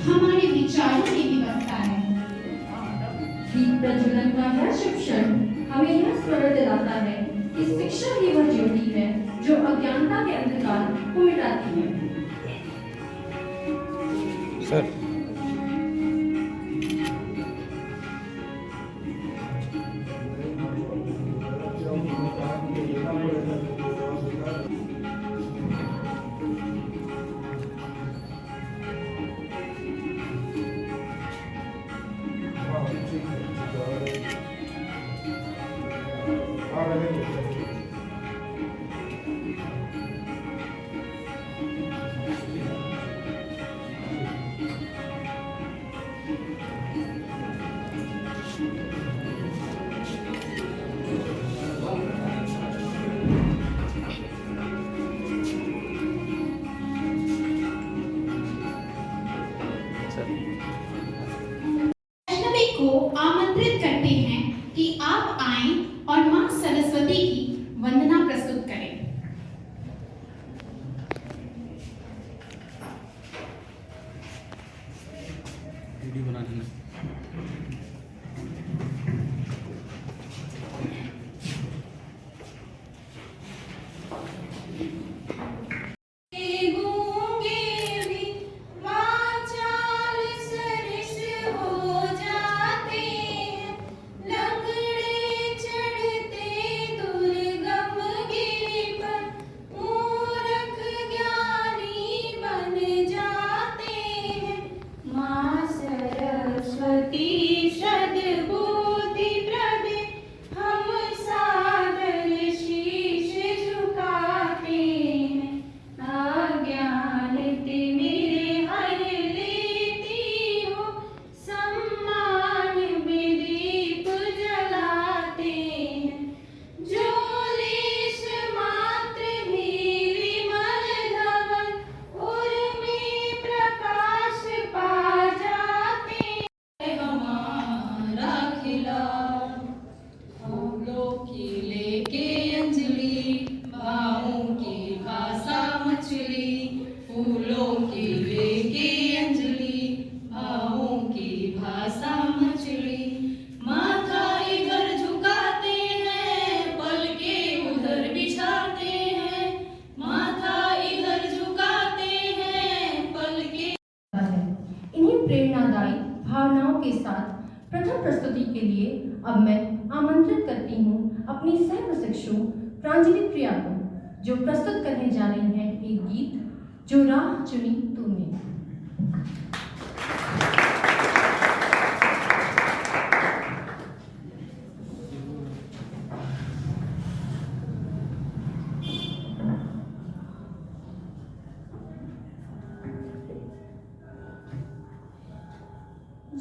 हमारे विचारों में भी बसता है। दीप प्रज्वलन का हर शुभ क्षण हमें यह स्मरण दिलाता है कि शिक्षा ही वह ज्योति है जो अज्ञानता के अंधकार को मिटाती है। सर वैष्णवी को आमंत्रित करते हैं कि आप आएं और मां सरस्वती की वंदना प्रस्तुत करें। वीडियो बना देना। फूलों की लेके अंजलि, भावों की भाषा मछली, माथा इधर झुकाते हैं, पलके उधर बिछाते हैं, माथा इधर झुकाते हैं, पलके। इन्हीं प्रेरणादायी भावनाओं के साथ प्रथम प्रस्तुति के लिए अब मैं आमंत्रित करती हूँ अपनी सह प्रशिक्षु प्रांजलि प्रिया को, जो प्रस्तुत करने जा रही हैं एक गीत, जो राह चुनी तूने।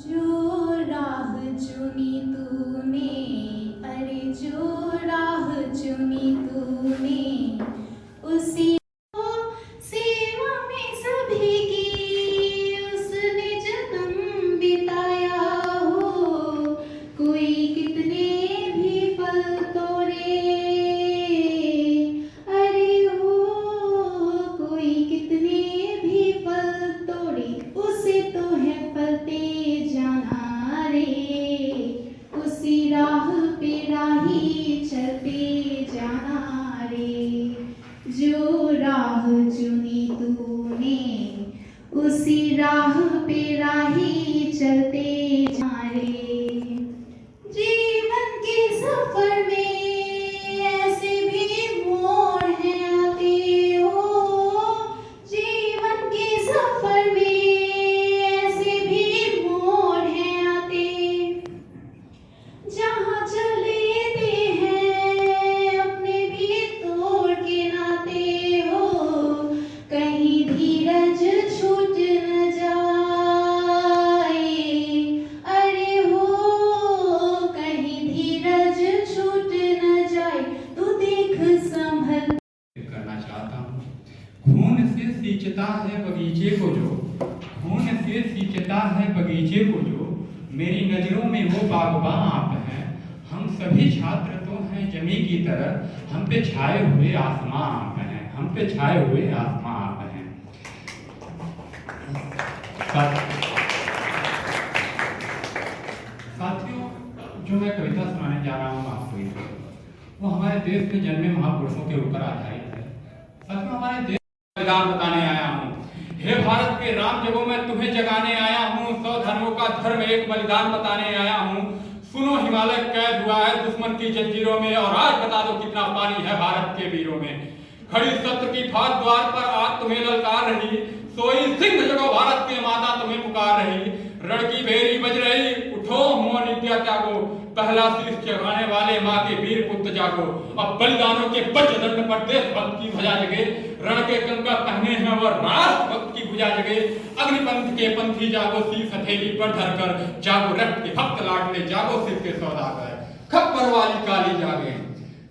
जो राह चुनी तूने, अरे जो राह चुनी तूने, उसी सेवा में सभी की उसने जन्म बिताया हो। कोई कितने भी फल तोड़े, अरे हो कोई कितने भी फल तोड़े, उसे तो है फलते जाना रे, उसी राह पे राही चलते जाना रे। जो राह चुनी तूने, उसी राह पे राही चलते जाना रे। जीवन के सफर में ऐसे भी मोड़ हैं आते हो, जीवन के सफर में ऐसे भी मोड़ हैं आते, जहाँ चलेते हैं अपने भी तोड़ के नाते हो। कहीं धीरज छूट न जाए, अरे हो कहीं धीरज छूट न जाए, तो देख संभल करना चाहता हूँ। खून से सींचता है बगीचे को जो, खून से सींचता है बगीचे को जो, मेरी नजरों में वो बागबान आप हैं। हम सभी छात्र तो हैं जमी की तरह, हम पे छाए हुए आसमां आप हैं, हम पे छाए हुए आसमां आप हैं। देश में जन्मे महापुरुषों के ऊपर आधारित है। सच में हमारे देश बलिदान बताने आया हूँ। हे भारत के राम जगों में तुम्हें जगाने आया हूँ। 100 धर्मों का धर्म एक बलिदान बताने आया हूँ। सुनो हिमालय कैद हुआ है दुश्मन की जंजीरों में, और आज बता दो कितना पानी है भारत के वीरों में। खड़ी सत्य की फात द्वार पर आज तुम्हें ललकार रही, सोई सिंह जगो भारत की माता तुम्हें पुकार रही। रण की भेरी बज रही, उठो मोह नित्या त्यागो, पहला शीश जगाने वाले माँ के वीर पुत्र जागो। अब बलिदानों के वज्रदंड पर देशभक्त की ध्वजा जगे, रण के कंकर पहने हैं और राष्ट्रभक्त की भुजा जगे। अग्निपंथ के पंथी जागो, शीश हथेली पर धरकर, जागो रक्त के भक्त लाडले, जागो सिर के सौदागर। खप्पर वाली काली जागे,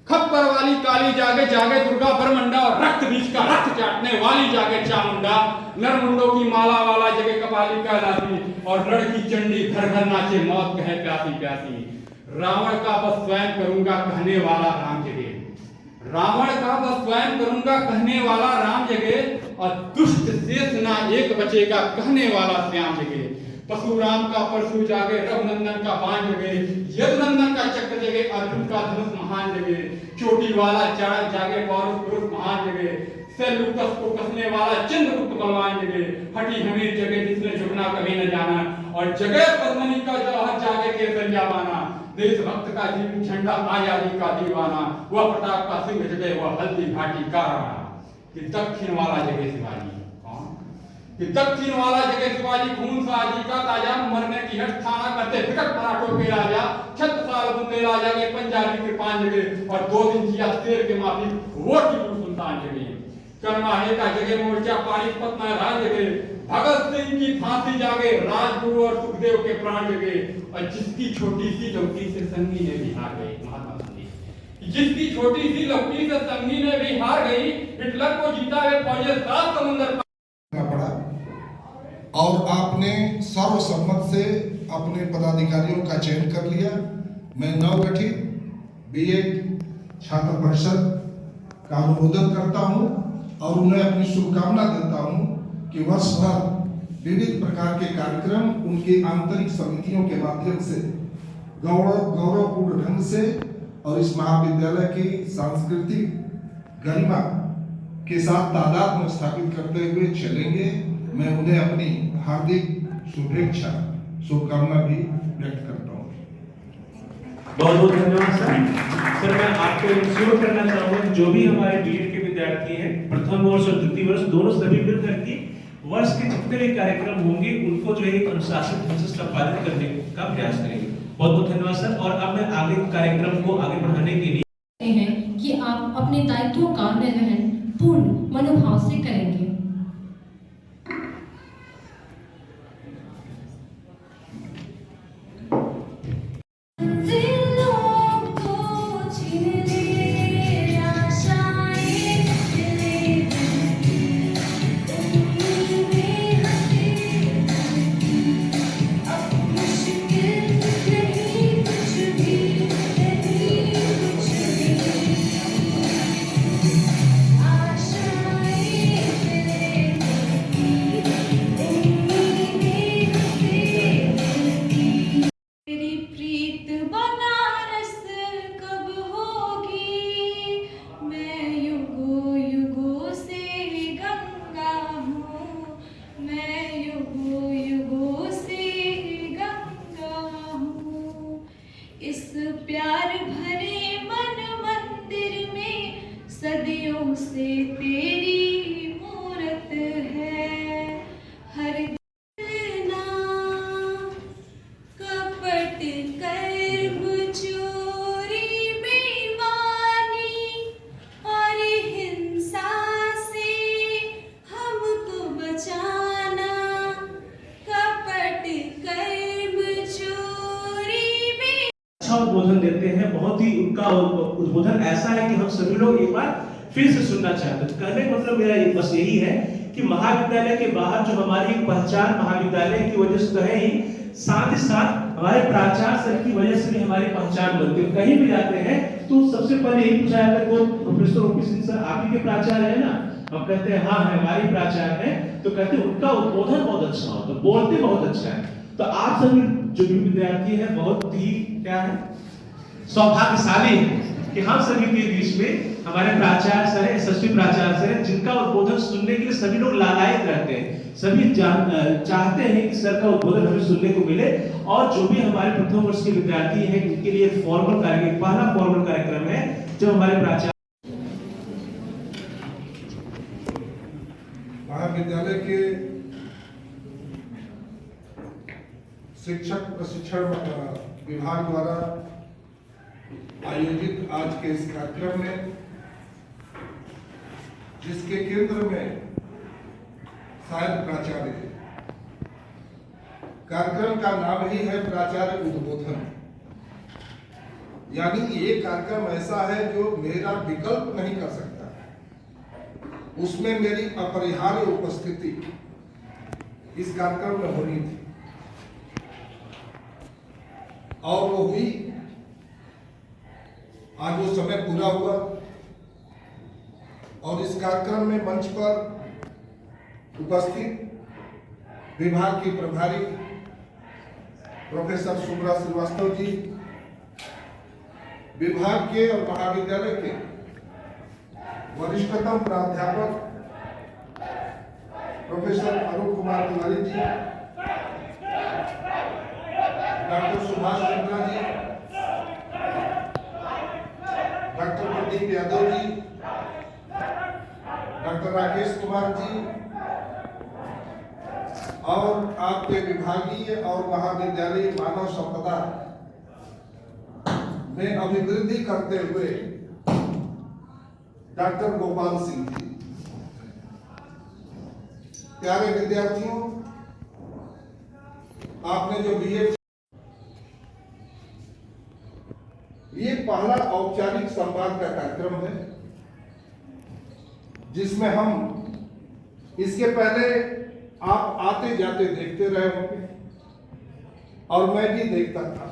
खप्पर वाली काली जागे, जागे दुर्गा बरमंडा, और रक्त बीज का रक्त चाटने वाली जागे चामुंडा। नरमुंडों की माला वाला जगे कपाली कहलाती, और रण की चंडी घर घर नाचे, मौत कहे प्यासी प्यासी। रावण का बस स्वयं करूंगा कहने वाला राम जगे, रावण का बस स्वयं करूंगा कहने वाला राम जगे, और दुष्ट शेष ना एक बचेगा कहने वाला श्याम जगे। परशुराम का परशु जागे, रघुनंदन का बाण जगे, यदुनंदन का चक्र जगे, अर्जुन का धनुष महान जगे। चोटी वाला चाणक्य जागे, पौरुष पुरुष महान जगे, सेल्यूकस को कसने वाला चंद्रगुप्त बलवान जगे। हटी हमीर जगे जिसने झुकना कभी न जाना, और जगे पद्मनी का जौहर जागे केसरिया बाना। देशभक्त का जीवित झंडा आजादी का दीवाना, वह प्रताप का सिंह जगे, वह हल्दी घाटी का राणा। कि दक्षिण वाला जगे शिवाजी, कि दक्षिण वाला जगह शिवाजी, खून साजी का ताजा, मरने की हट थाना करते विकट मराठों के राजा। 6 साल बुंदेला जगे, पंजाबी कृपान जगे, और 2 दिन जिया शेर के माफी वो टीपू सुल्तान जगे। करमाहे का जगे मोर्चा, पानीपत में राज जगे, भगत सिंह की फांसी जागे, राजगुरु और सुखदेव के प्राण जगे। और जिसकी छोटी सी लौकी से संगी ने भी हार गई, महात्मा गांधी, जिसकी छोटी सी लौकी से संगी ने भी हार गई। हिटलर को जीता वे फौजे 7 समुंदर पड़ा, और आपने सर्वसम्मत से अपने पदाधिकारियों का चयन कर लिया। मैं नवगठित बीएड छात्र परिषद का अनुमोदन करता हूं, और उन्हें अपनी शुभकामना देता हूं कि वर्ष भर विविध प्रकार के कार्यक्रम उनकी आंतरिक समितियों के माध्यम से गौरवपूर्ण ढंग से, और इस महाविद्यालय की सांस्कृतिक गरिमा के साथ तादाद में स्थापित करते हुए चलेंगे। मैं उन्हें अपनी हार्दिक शुभकामना भी व्यक्त करता हूँ। बहुत बहुत धन्यवाद सर। मैं आपको इंश्योर करना चाहूंगा जो भी हमारे बीएड के विद्यार्थी हैं, प्रथम वर्ष और द्वितीय वर्ष दोनों सभी मिल करके वर्ष के जितने भी कार्यक्रम होंगे उनको जो है अनुशासित ढंग से संपादित करने का प्रयास करेंगे। बहुत बहुत धन्यवाद सर। और अब मैं आगे कार्यक्रम को आगे बढ़ाने के लिए हैं कि आप अपने दायित्वों का निर्वहन पूर्ण मनोभाव से करेंगे। सदियों से तेरी मूरत है, हर दिलना कपट कर्म चोरी बेईमानी और हिंसा से हमको बचाना। कपट कर्म चोरी अच्छा उद्बोधन देते हैं। बहुत ही उनका उद्बोधन ऐसा है कि हम सभी लोग एक बार फिर से सुनना चाहते हैं। कहने का मतलब मेरा बस यही है कि महाविद्यालय के बाहर जो हमारी पहचान महाविद्यालय की वजह से तो है ही, साथ ही साथ हमारे प्राचार्य सर की वजह से भी हमारी पहचान बनती है। कहीं भी जाते हैं तो सबसे पहले यही पूछा जाता है को प्रोफेसर ओपी सिंह सर आप ही के प्राचार्य है ना? हम कहते हैं हाँ है, हमारी प्राचार्य है। तो कहते हैं उनका उद्बोधन बहुत अच्छा होता है, बोलते बहुत अच्छा है। तो आप सभी जो भी विद्यार्थी है बहुत ही क्या है सौभाग्यशाली है कि हम सभी के बीच में हमारे प्राचार्य सर, यशस्वी प्राचार्य सर हैं, जिनका उद्बोधन सुनने के लिए सभी लोग लालायित रहते हैं। सभी चाहते हैं कि सर का उद्बोधन हमें सुनने को मिले। और जो भी हमारे प्रथम वर्ष के विद्यार्थी हैं, उनके लिए फॉर्मल कार्यक्रम, पहला फॉर्मल कार्यक्रम है जो हमारे प्राचार्य महाविद्यालय के शिक्षक प्रशिक्षण विभाग द्वारा आयोजित आज के इस कार्यक्रम में, जिसके केंद्र में शायद प्राचार्य है। कार्यक्रम का नाम ही है प्राचार्य उद्बोधन, यानी ये कार्यक्रम ऐसा है जो मेरा विकल्प नहीं कर सकता, उसमें मेरी अपरिहार्य उपस्थिति इस कार्यक्रम में होनी थी और वो हुई। आज वो समय पूरा हुआ और इस कार्यक्रम में मंच पर उपस्थित विभाग की प्रभारी प्रोफेसर शुभ्रा श्रीवास्तव जी, विभाग के और महाविद्यालय के वरिष्ठतम प्राध्यापक प्रोफेसर अरुण कुमार तिवारी जी, डॉक्टर सुभाष चंद्रा जी, डॉक्टर प्रदीप यादव जी, डॉक्टर राकेश कुमार जी और आपके विभागीय और महाविद्यालय मानव संपदा में अभिवृद्धि करते हुए डॉक्टर गोपाल सिंह जी। प्यारे विद्यार्थियों, आपने जो बीए, ये पहला औपचारिक संवाद का कार्यक्रम है जिसमें हम, इसके पहले आप आते जाते देखते रहे होंगे और मैं भी देखता था,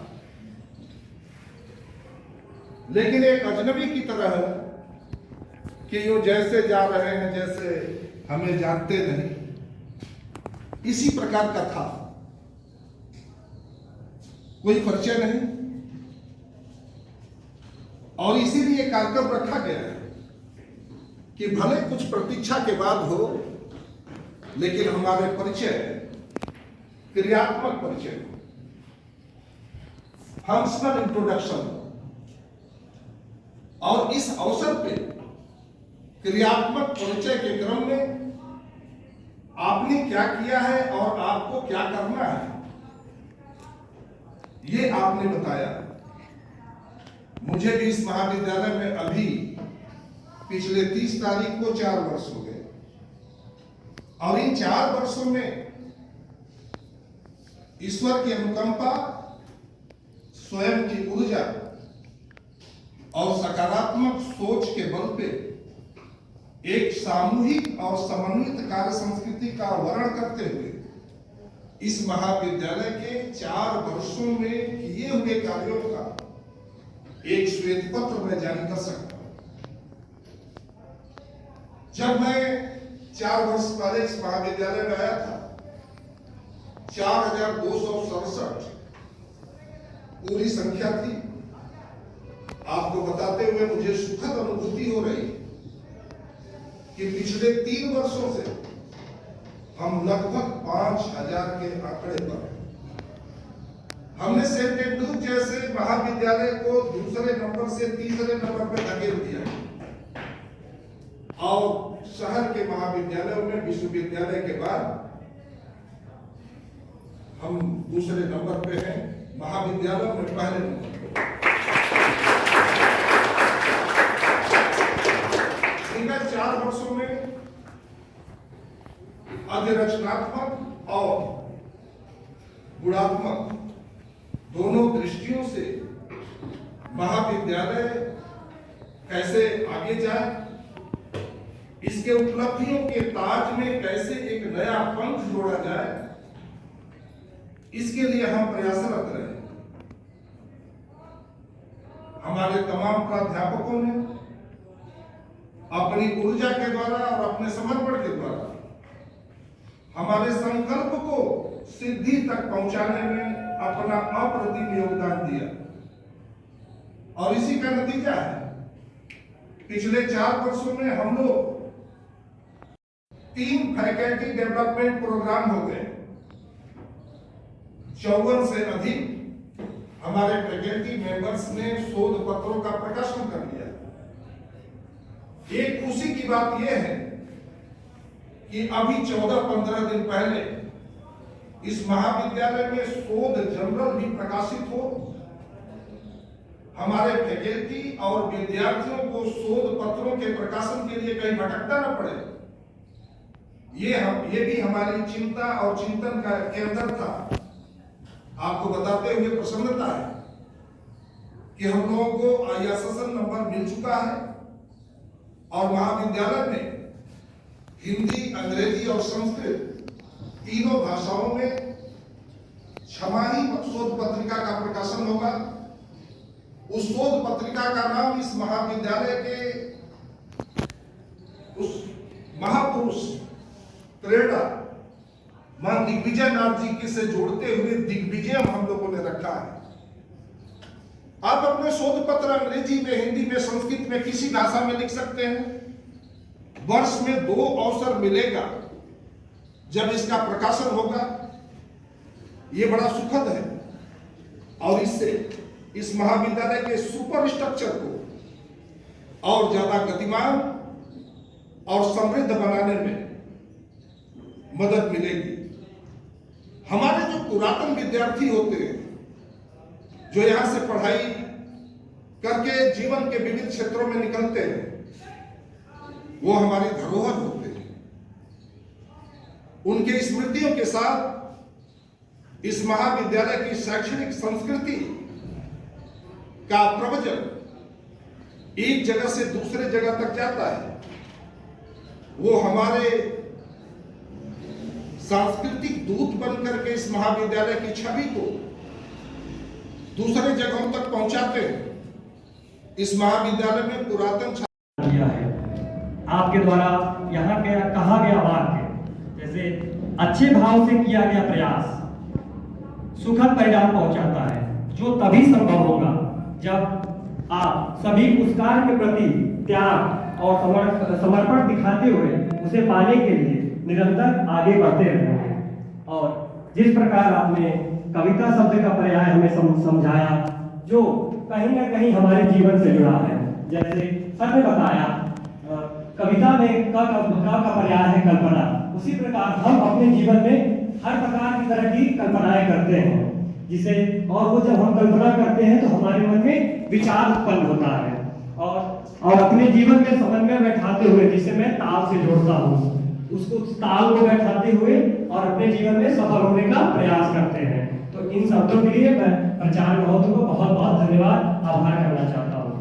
लेकिन एक अजनबी की तरह है कि यूं जैसे जा रहे हैं जैसे हमें जानते नहीं, इसी प्रकार का था। कोई परिचय नहीं और इसीलिए कार्यक्रम रखा गया है कि भले कुछ प्रतीक्षा के बाद हो, लेकिन हमारे परिचय क्रियात्मक परिचय, फंक्शनल इंट्रोडक्शन। और इस अवसर पे क्रियात्मक परिचय के क्रम में आपने क्या किया है और आपको क्या करना है, ये आपने बताया। मुझे भी इस महाविद्यालय में अभी पिछले 30 तारीख को 4 वर्ष हो गए और इन 4 वर्षों में ईश्वर की अनुकंपा, स्वयं की ऊर्जा और सकारात्मक सोच के बल पे एक सामूहिक और समन्वित कार्य संस्कृति का वर्णन करते हुए इस महाविद्यालय के 4 वर्षों में किए हुए कार्यों का एक श्वेत पत्र मैं जारी कर सकता हूं। जब मैं 4 वर्ष पहले इस महाविद्यालय में आया था, 4267 पूरी संख्या थी। आपको बताते हुए मुझे सुखद अनुभूति हो रही कि पिछले 3 वर्षों से हम लगभग 5000 के आंकड़े पर हैं। हमने सेंट एंड्रूज जैसे महाविद्यालय को दूसरे नंबर से तीसरे नंबर पर धकेल दिया और शहर के महाविद्यालयों में विश्वविद्यालय के बाद हम दूसरे नंबर पे हैं, महाविद्यालयों में पहले नंबर पे। 4 वर्षों में अधिरचनात्मक और गुणात्मक दोनों दृष्टियों से महाविद्यालय कैसे आगे जाए, इसके उपलब्धियों के ताज में कैसे एक नया पंख जोड़ा जाए, इसके लिए हम प्रयासरत रहे। हमारे तमाम प्राध्यापकों ने अपनी ऊर्जा के द्वारा और अपने समर्पण के द्वारा हमारे संकल्प को सिद्धि तक पहुंचाने में अपना अप्रतिम योगदान दिया और इसी का नतीजा है पिछले 4 वर्षों में हम लोग 3 फैकल्टी डेवलपमेंट प्रोग्राम हो गए। 54 से अधिक हमारे फैकल्टी मेंबर्स ने शोध पत्रों का प्रकाशन कर लिया। एक खुशी की बात यह है कि अभी 14-15 दिन पहले इस महाविद्यालय में शोध जर्नल भी प्रकाशित हो। हमारे फैकल्टी और विद्यार्थियों को शोध पत्रों के प्रकाशन के लिए कहीं भटकना न पड़े। ये भी हमारी चिंता और चिंतन का के अंदर था। आपको बताते हुए प्रसन्नता है कि हम लोगों को ISSN नंबर मिल चुका है और महाविद्यालय में हिंदी, अंग्रेजी और संस्कृत तीनों भाषाओं में छमाही शोध पत्रिका का प्रकाशन होगा। उस शोध पत्रिका का नाम इस महाविद्यालय के उस महापुरुष प्रेरणा मां दिग्विजय नाथ जी की से जोड़ते हुए दिग्विजय हम लोगों ने रखा है। आप अपने शोध पत्र अंग्रेजी में, हिंदी में, संस्कृत में, किसी भाषा में लिख सकते हैं। वर्ष में 2 अवसर मिलेगा जब इसका प्रकाशन होगा। ये बड़ा सुखद है और इससे इस महाविद्यालय के सुपर स्ट्रक्चर को और ज्यादा गतिमान और समृद्ध बनाने में मदद मिलेगी। हमारे जो पुरातन विद्यार्थी होते हैं, जो यहां से पढ़ाई करके जीवन के विविध क्षेत्रों में निकलते हैं, वो हमारी धरोहर होते हैं। उनके स्मृतियों के साथ इस महाविद्यालय की शैक्षणिक संस्कृति का प्रवचन एक जगह से दूसरे जगह तक जाता है। वो हमारे सांस्कृतिक दूत बनकर के इस महाविद्यालय की छवि को दूसरे जगहों तक पहुंचाते हैं। इस महाविद्यालय में पुरातन किया है आपके द्वारा यहाँ के कहा गया वाक्य, जैसे अच्छे भाव से किया गया प्रयास सुखद परिणाम पहुंचाता है, जो तभी संभव होगा जब आप सभी उस कार्य के प्रति त्याग और समर्पण दिखाते हुए उसे पाने के लिए निरंतर आगे बढ़ते रहेंगे। और जिस प्रकार आपने कविता शब्द का पर्याय हमें समझाया, जो कहीं ना कहीं हमारे जीवन से जुड़ा है, जैसे सर ने बताया कविता में का पर्याय है कल्पना, उसी प्रकार हम अपने जीवन में हर प्रकार की तरह की कल्पनाएं करते हैं, जिसे और वो जब हम कल्पना करते हैं तो हमारे मन में विचार उत्पन्न होता है और अपने जीवन में समन्वय बैठाते हुए, जिसे मैं ताल से जोड़ता हूँ, उसको ताल को बैठाते हुए और अपने जीवन में सफल होने का प्रयास करते हैं। तो इन शब्दों के लिए मैं प्राचार्य महोदय को बहुत बहुत धन्यवाद आभार करना चाहता हूँ।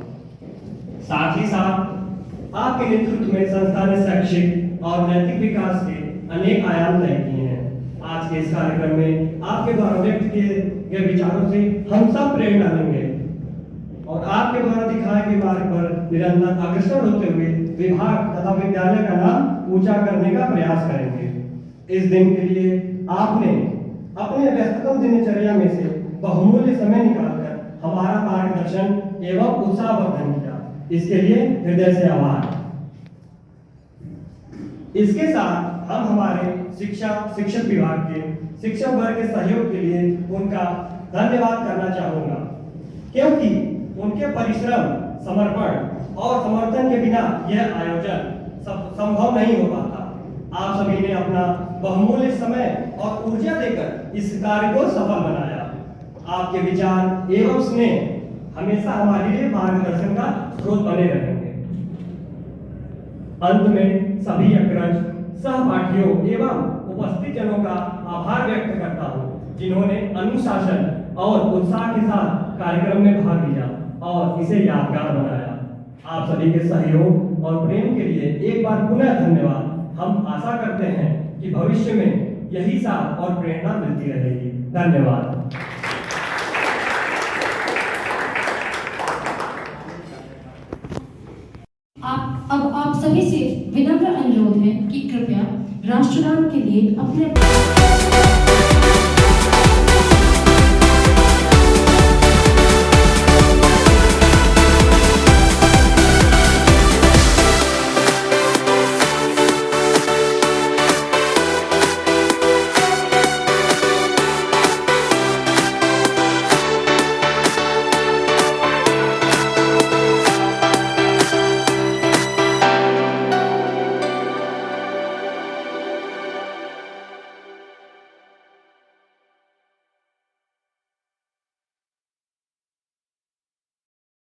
साथ ही साथ आपके नेतृत्व में संस्था ने शैक्षिक और नैतिक विकास के अनेक आयाम तय किए हैं। आज के इस कार्यक्रम में आपके द्वारा व्यक्त किए गए विचारों से हम सब प्रेरणा लेंगे और आपके द्वारा दिखाए गए मार्ग पर निरंतर अग्रसर होते हुए विभाग तथा विद्यालय का नाम ऊंचा करने का प्रयास करेंगे। इस दिन के लिए आपने अपने व्यस्ततम दिनचर्या में से बहुमूल्य समय निकालकर हमारा मार्गदर्शन एवं उत्साहवर्धन किया, इसके लिए हृदय से आभार। इसके साथ हम हमारे शिक्षक विभाग के शिक्षक वर्ग के सहयोग के लिए उनका धन्यवाद करना चाहूंगा, क्योंकि उनके परिश्रम, समर्पण और समर्थन के बिना यह आयोजन संभव नहीं हो पाता। आप सभी ने अपना बहुमूल्य समय और ऊर्जा देकर इस कार्य को सफल बनाया। आपके विचार एवं स्नेह हमेशा हमारे लिए मार्गदर्शन का स्रोत बने रहेंगे। अंत में सभी अग्रज, सहपाठियों एवं उपस्थित जनों का आभार व्यक्त करता हूँ, जिन्होंने अनुशासन और उत्साह के साथ कार्यक्रम में भाग लिया और इसे यादगार बनाया। आप सभी के सहयोग और प्रेम के लिए एक बार पुनः धन्यवाद। हम आशा करते हैं कि भविष्य में यही साथ और प्रेरणा मिलती रहेगी। धन्यवाद। आप सभी से विनम्र अनुरोध है कि कृपया राष्ट्रगान के लिए अपने